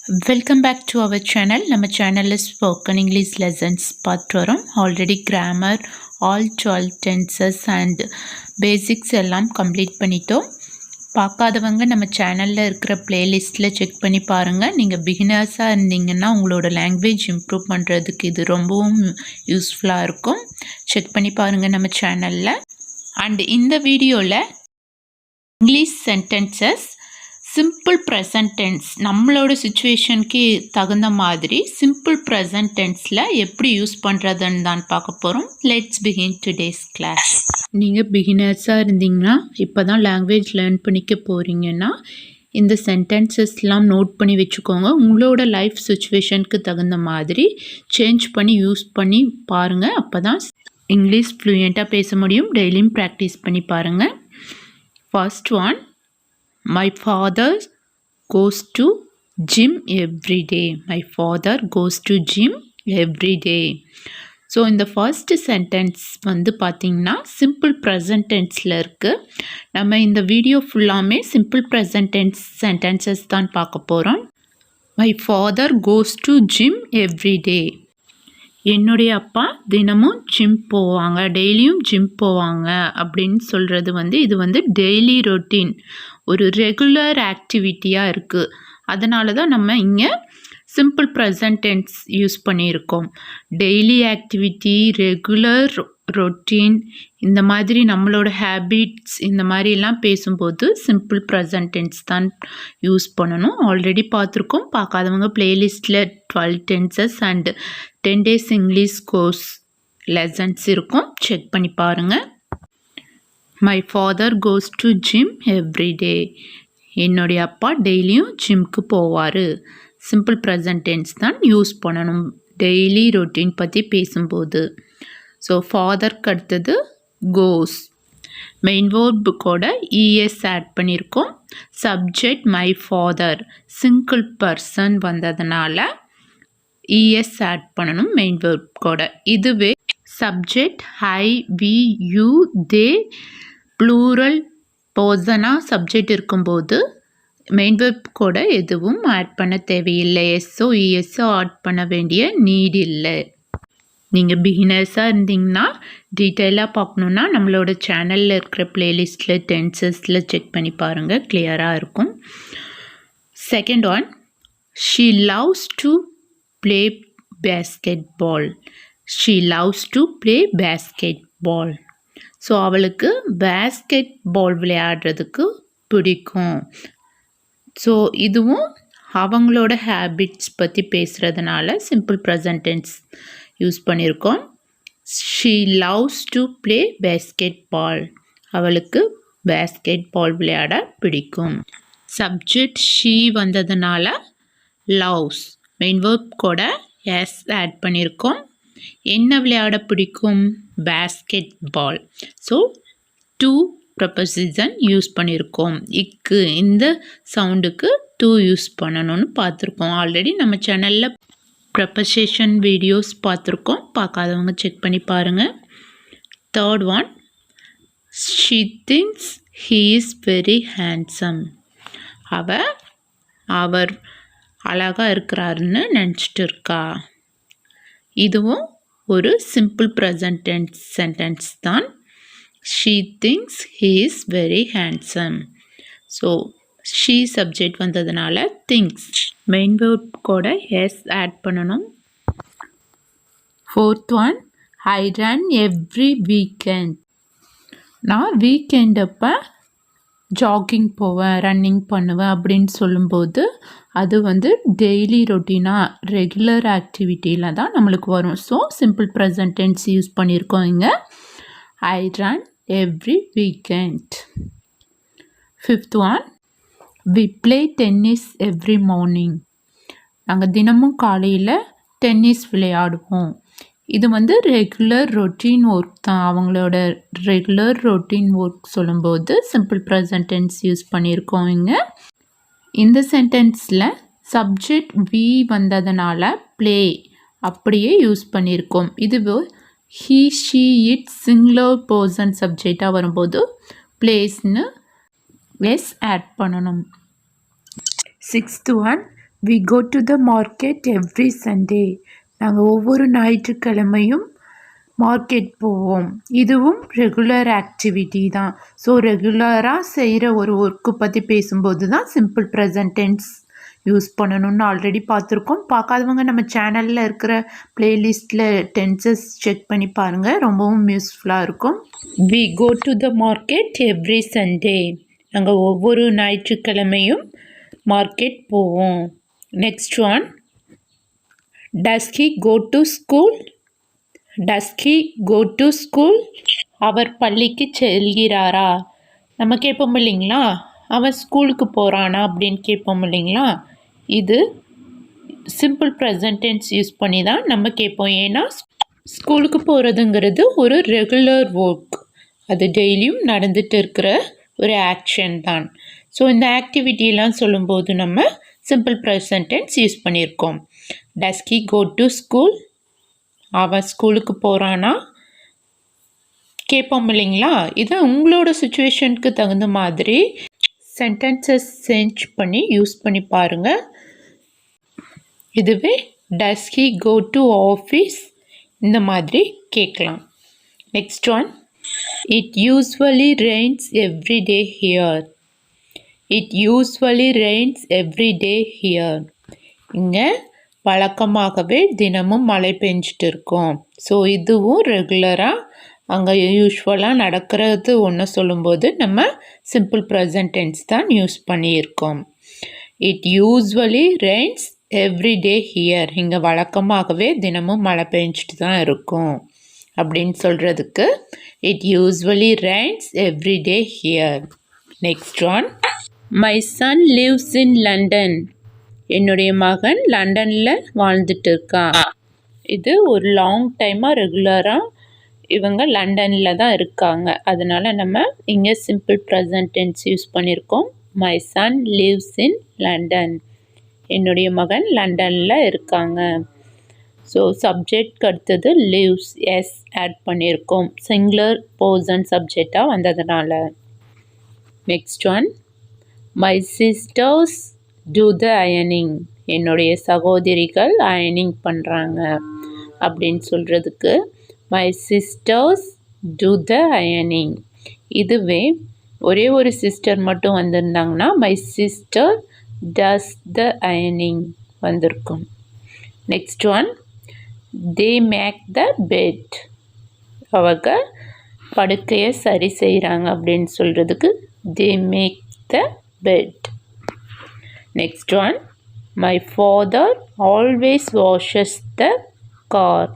Welcome back to our channel. நம்ம சேனலில் spoken English lessons பார்த்து வரோம். Already grammar, all 12 tenses and basics எல்லாம் கம்ப்ளீட் பண்ணிட்டோம். பார்க்காதவங்க நம்ம சேனலில் இருக்கிற பிளேலிஸ்ட்டில் செக் பண்ணி பாருங்கள். நீங்கள் பிகினர்ஸாக இருந்தீங்கன்னா உங்களோட லாங்குவேஜ் இம்ப்ரூவ் பண்ணுறதுக்கு இது ரொம்பவும் யூஸ்ஃபுல்லாக இருக்கும். செக் பண்ணி பாருங்கள் நம்ம சேனலில். அண்ட் இந்த வீடியோவில் English sentences simple present tense நம்மளோட சுச்சுவேஷனுக்கு தகுந்த மாதிரி சிம்பிள் ப்ரெசன்ட் டென்ஸில் எப்படி யூஸ் பண்ணுறதுன்னு தான் பார்க்க போகிறோம். Let's begin today's class. நீங்கள் பிகினர்ஸாக இருந்தீங்கன்னா இப்போ தான் லாங்குவேஜ் லேர்ன் பண்ணிக்க போகிறீங்கன்னா இந்த சென்டென்சஸ்லாம் நோட் பண்ணி வச்சுக்கோங்க. உங்களோட லைஃப் சுச்சுவேஷனுக்கு தகுந்த மாதிரி சேஞ்ச் பண்ணி யூஸ் பண்ணி பாருங்கள். அப்போ தான் இங்கிலீஷ் ஃப்ளூயண்ட்டாக பேச முடியும். டெய்லியும் ப்ராக்டிஸ் பண்ணி பாருங்கள். First one, my father goes to gym every day. My father goes to gym every day. So இந்த ஃபர்ஸ்ட் சென்டென்ஸ் வந்து பார்த்திங்கன்னா சிம்பிள் ப்ரெசன்ட் டென்ஸில் இருக்குது. நம்ம இந்த வீடியோ ஃபுல்லாமே சிம்பிள் ப்ரெசன்ட் டென்ஸ் சென்டென்சஸ் தான் பார்க்க போகிறோம். My father goes to gym every day. என்னுடைய அப்பா தினமும் ஜிம் போவாங்க, டெய்லியும் ஜிம் போவாங்க அப்படின்னு சொல்கிறது வந்து இது வந்து டெய்லி ரொட்டீன், ஒரு ரெகுலர் ஆக்டிவிட்டியாக இருக்குது. அதனால தான் நம்ம இங்கே சிம்பிள் ப்ரெசன்ட் டென்ஸ் யூஸ் பண்ணியிருக்கோம். டெய்லி ஆக்டிவிட்டி, ரெகுலர் ரொட்டீன், இந்த மாதிரி நம்மளோட ஹேபிட்ஸ் இந்த மாதிரிலாம் பேசும்போது சிம்பிள் ப்ரெசன்ட் டென்ஸ் தான் யூஸ் பண்ணணும். ஆல்ரெடி பார்த்துருக்கோம். பார்க்காதவங்க பிளேலிஸ்ட்டில் 12 tenses and 10 days English course lessons இருக்கும், செக் பண்ணி பாருங்கள். My father goes to gym every day. என்னுடைய அப்பா டெய்லியும் ஜிம்க்கு போவார். சிம்பிள் ப்ரெசன்ட் டென்ஸ் தான் யூஸ் பண்ணணும் டெய்லி ரொட்டீன் பற்றி பேசும்போது. ஸோ ஃபாதருக்கு அடுத்தது கோஸ். மெயின் வேர்பு கூட இஎஸ் ஆட் பண்ணியிருக்கோம். Subject my father, single person வந்ததுனால இஎஸ் ஆட் பண்ணணும் மெயின் வேர்ப் கூட. இதுவே subject I, we, you, they, plural பர்சனாக சப்ஜெக்ட் இருக்கும்போது மெயின் வேர்ப் கூட எதுவும் ஆட் பண்ண தேவையில்லை. எஸ்ஸோ இஎஸ்ஸோ ஆட் பண்ண வேண்டிய நீட் இல்லை. நீங்கள் பிகினர்ஸாக இருந்தீங்கன்னா டீட்டெயிலாக பார்க்கணுன்னா நம்மளோட சேனலில் இருக்கிற பிளேலிஸ்ட்டில் டென்சஸில் செக் பண்ணி பாருங்கள், கிளியராக இருக்கும். Second one, she loves to play basketball. She loves to play basketball. So அவளுக்கு பேஸ்கெட் பால் விளையாடுறதுக்கு பிடிக்கும். ஸோ இதுவும் அவங்களோட ஹேபிட்ஸ் பற்றி பேசுகிறதுனால சிம்பிள் ப்ரெசன்ட் டென்ஸ் யூஸ் பண்ணியிருக்கோம். She loves to play basket ball. அவளுக்கு பேஸ்கெட் பால் விளையாட பிடிக்கும். சப்ஜெக்ட் ஷீ வந்ததுனால லவ்ஸ் மெயின் வேர்ப் கூட எஸ் ஆட் பண்ணியிருக்கோம். என்ன விளையாட பிடிக்கும்? Basket ball. So to preposition use பண்ணியிருக்கோம். இக்கு இந்த சவுண்டுக்கு டூ யூஸ் பண்ணணும்னு பார்த்துருக்கோம். ஆல்ரெடி நம்ம சேனலில் ப்ரப்போசிஷன் வீடியோஸ் பார்த்துருக்கோம். பார்க்காதவங்க செக் பண்ணி பாருங்கள். Third one, she thinks he is very handsome. அவர் அழகாக இருக்கிறாருன்னு நினச்சிட்டு இருக்கா. இதுவும் ஒரு சிம்பிள் ப்ரெசன்ட் டென்ஸ் சென்டென்ஸ் தான். She thinks he is very handsome. So she subject வந்ததுனால திங்க்ஸ் மெயின் வேர்ப் கூட எஸ் ஆட் பண்ணணும். Fourth one, I run every weekend. நான் வீக்கெண்ட் அப்போ ஜாகிங் போவேன், ரன்னிங் பண்ணுவேன் அப்படின்னு சொல்லும்போது அது வந்து டெய்லி ரொட்டீனாக ரெகுலர் ஆக்டிவிட்டியில் தான் நம்மளுக்கு வரும். So simple present tense use பண்ணியிருக்கோம் இங்கே. I run every weekend. Fifth one, we play tennis every morning. நாங்கள் தினமும் காலையில் டென்னிஸ் விளையாடுவோம். இது வந்து ரெகுலர் ரொட்டீன் ஒர்க் தான். அவங்களோட ரெகுலர் ரொட்டீன் ஒர்க் சொல்லும்போது சிம்பிள் ப்ரெசன்ட் டென்ஸ் யூஸ் பண்ணியிருக்கோம் இங்கே. இந்த சென்டென்ஸில் சப்ஜெக்ட் வி வந்ததுனால ப்ளே அப்படியே யூஸ் பண்ணியிருக்கோம். இது he, she, it singular person சப்ஜெக்டாக வரும்போது ப்ளேஸ்னு எஸ் ஆட் பண்ணணும். Sixth one, we go to the market every Sunday. நாங்கள் ஒவ்வொரு ஞாயிற்றுக்கிழமையும் மார்க்கெட் போவோம். இதுவும் ரெகுலர் ஆக்டிவிட்டி தான். ஸோ ரெகுலராக செய்கிற ஒரு ஒர்க்கு பற்றி பேசும்போது தான் சிம்பிள் ப்ரெசன்ட் டென்ஸ் யூஸ் பண்ணணும்னு ஆல்ரெடி பார்த்துருக்கோம். பார்க்காதவங்க நம்ம சேனலில் இருக்கிற ப்ளேலிஸ்ட்டில் டென்சஸ் செக் பண்ணி பாருங்கள், ரொம்பவும் யூஸ்ஃபுல்லாக இருக்கும். We go to the market every Sunday. நாங்கள் ஒவ்வொரு ஞாயிற்றுக்கிழமையும் மார்க்கெட் போவோம். Next one, does he go to school? Does he go to school? அவர் பள்ளிக்கு செல்கிறாரா? நம்ம கேட்போம் இல்லைங்களா, அவன் ஸ்கூலுக்கு போகிறானா அப்படின்னு கேட்போம் இல்லைங்களா. இது சிம்பிள் ப்ரெசன்ட் டென்ஸ் யூஸ் பண்ணி தான் நம்ம கேட்போம். ஏன்னா ஸ்கூலுக்கு போகிறதுங்கிறது ஒரு ரெகுலர் ஒர்க், அது டெய்லியும் நடந்துட்டு இருக்கிற ஒரு ஆக்ஷன் தான். ஸோ இந்த ஆக்டிவிட்டியெலாம் சொல்லும்போது நம்ம சிம்பிள் ப்ரெசன்ட் டென்ஸ் யூஸ் பண்ணியிருக்கோம். Does he go to school? அவன் ஸ்கூலுக்கு போகிறானா கேட்போம் இல்லைங்களா. இது உங்களோட சுச்சுவேஷனுக்கு தகுந்த மாதிரி சென்டென்சஸ் சேஞ்ச் பண்ணி யூஸ் பண்ணி பாருங்கள். இதுவே does he go to office இந்த மாதிரி கேட்கலாம். Next one, it usually rains every day here. It usually rains every day here. இங்கே வழக்கமாகவே தினமும் மழை பெஞ்சிட்டு இருக்கும். ஸோ இதுவும் ரெகுலராக அங்கே யூஸ்வலாக நடக்கிறது ஒன்று சொல்லும்போது நம்ம சிம்பிள் ப்ரெசன்ட் டென்ஸ் தான் யூஸ் பண்ணியிருக்கோம். It usually rains every day here. இங்கே வழக்கமாகவே தினமும் மழை பெஞ்சிட்டு தான் இருக்கும் அப்படின்னு சொல்கிறதுக்கு it usually rains every day here. Next one, my son lives in London. என்னுடைய மகன் லண்டனில் வாழ்ந்துட்டு இருக்கான். இது ஒரு லாங் டைமாக ரெகுலராக இவங்க லண்டனில் தான் இருக்காங்க. அதனால் நம்ம இங்கே சிம்பிள் ப்ரெசன்ட் டென்ஸ் யூஸ் பண்ணியிருக்கோம். My son lives in London. என்னுடைய மகன் லண்டனில் இருக்காங்க. ஸோ சப்ஜெக்ட்க்கு அடுத்தது லிவ்ஸ், எஸ் ஆட் பண்ணியிருக்கோம், சிங்குலர் பர்சன் சப்ஜெக்டாக வந்ததுனால. Next one, my sisters do the அயனிங். என்னுடைய சகோதரிகள் அயனிங் பண்ணுறாங்க அப்படின்னு சொல்கிறதுக்கு மை சிஸ்டர்ஸ் டூ த அயனிங். இதுவே ஒரே ஒரு சிஸ்டர் மட்டும் வந்திருந்தாங்கன்னா மை சிஸ்டர் டஸ் த அயனிங் வந்திருக்கும். Next one, they make the bed. அவங்க படுக்கையை சரி செய்கிறாங்க அப்படின்னு சொல்கிறதுக்கு they make the bed. Next one, my father always washes the car.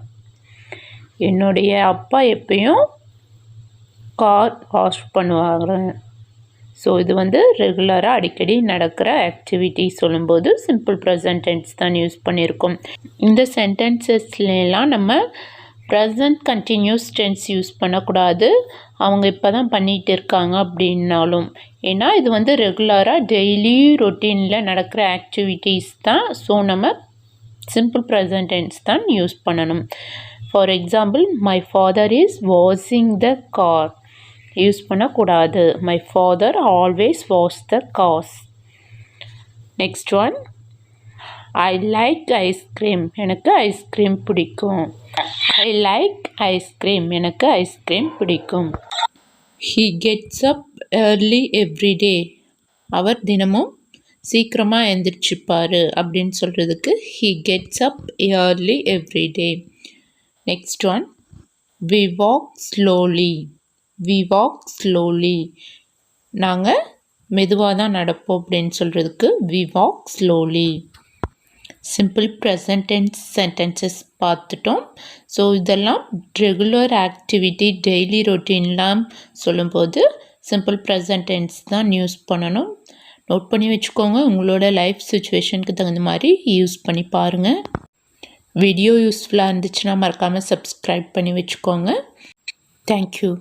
என்னுடைய அப்பா எப்பயும் கார் வாஷ் பண்ணுவாங்க. ஸோ இது வந்து ரெகுலராக அடிக்கடி நடக்கிற ஆக்டிவிட்டி சொல்லும்போது சிம்பிள் ப்ரெசன்ட் டென்ஸ் தான் யூஸ் பண்ணியிருக்கோம். இந்த சென்டென்சஸ்லாம் நம்ம ப்ரெசன்ட் கண்டினியூஸ் டென்ஸ் யூஸ் பண்ணக்கூடாது, அவங்க இப்போ தான் பண்ணிகிட்டு இருக்காங்க அப்படின்னாலும். ஏன்னா இது வந்து ரெகுலராக டெய்லி ரொட்டீனில் நடக்கிற ஆக்டிவிட்டீஸ் தான். ஸோ நம்ம சிம்பிள் ப்ரெசன்ட் டென்ஸ் தான் யூஸ் பண்ணணும். For example, my father is washing the car use பண்ணக்கூடாது. My father always wash the cars. Next one, I like ice cream. எனக்கு ஐஸ்கிரீம் பிடிக்கும். I like ice cream. எனக்கு ice cream பிடிக்கும். He gets up early every day. அவர் தினமும் சீக்கிரமாக எழுந்திரிச்சிப்பார் அப்படின்னு சொல்கிறதுக்கு he gets up early every day. Next one, we walk slowly. We walk slowly. நாங்கள் மெதுவாக தான் நடப்போம் அப்படின்னு சொல்கிறதுக்கு we walk slowly. Simple present tense sentences பார்த்துட்டோம். ஸோ இதெல்லாம் ரெகுலர் ஆக்டிவிட்டி டெய்லி ரொட்டீன்லாம் சொல்லும்போது சிம்பிள் ப்ரெசன்ட் டென்ஸ் தான் யூஸ் பண்ணணும். நோட் பண்ணி வச்சுக்கோங்க, உங்களோட லைஃப் சுச்சுவேஷனுக்கு தகுந்த மாதிரி யூஸ் பண்ணி பாருங்கள். வீடியோ யூஸ்ஃபுல்லாக இருந்துச்சுன்னா மறக்காமல் சப்ஸ்கிரைப் பண்ணி வச்சுக்கோங்க. தேங்க்யூ.